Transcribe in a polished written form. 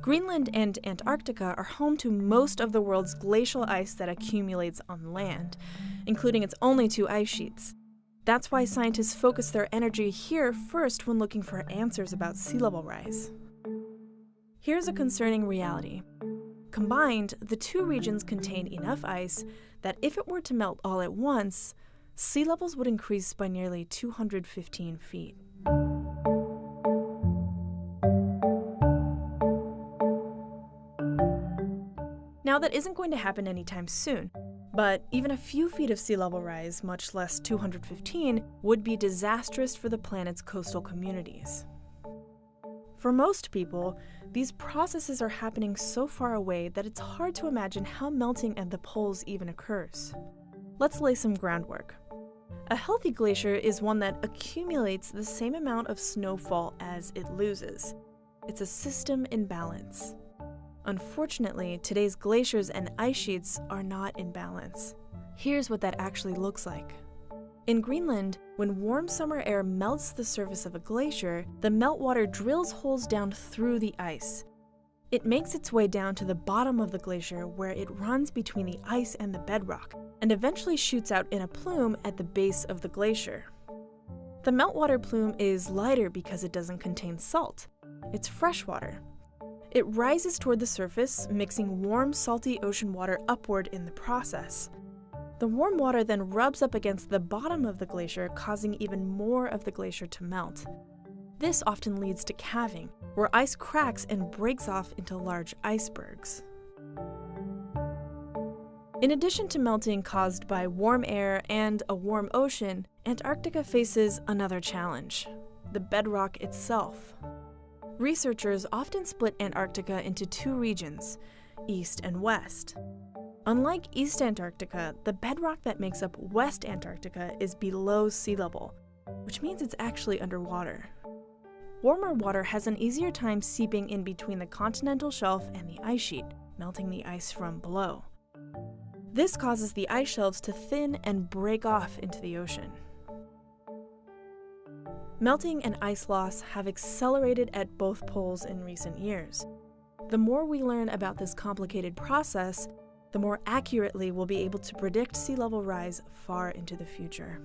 Greenland and Antarctica are home to most of the world's glacial ice that accumulates on land, including its only two ice sheets. That's why scientists focus their energy here first when looking for answers about sea level rise. Here's a concerning reality. Combined, the two regions contain enough ice that if it were to melt all at once, sea levels would increase by nearly 215 feet. Now, that isn't going to happen anytime soon, but even a few feet of sea level rise, much less 215, would be disastrous for the planet's coastal communities. For most people, these processes are happening so far away that it's hard to imagine how melting at the poles even occurs. Let's lay some groundwork. A healthy glacier is one that accumulates the same amount of snowfall as it loses. It's a system in balance. Unfortunately, today's glaciers and ice sheets are not in balance. Here's what that actually looks like. In Greenland, when warm summer air melts the surface of a glacier, the meltwater drills holes down through the ice. It makes its way down to the bottom of the glacier where it runs between the ice and the bedrock, and eventually shoots out in a plume at the base of the glacier. The meltwater plume is lighter because it doesn't contain salt. It's fresh water. It rises toward the surface, mixing warm, salty ocean water upward in the process. The warm water then rubs up against the bottom of the glacier, causing even more of the glacier to melt. This often leads to calving, where ice cracks and breaks off into large icebergs. In addition to melting caused by warm air and a warm ocean, Antarctica faces another challenge: the bedrock itself. Researchers often split Antarctica into two regions, East and West. Unlike East Antarctica, the bedrock that makes up West Antarctica is below sea level, which means it's actually underwater. Warmer water has an easier time seeping in between the continental shelf and the ice sheet, melting the ice from below. This causes the ice shelves to thin and break off into the ocean. Melting and ice loss have accelerated at both poles in recent years. The more we learn about this complicated process, the more accurately we'll be able to predict sea level rise far into the future.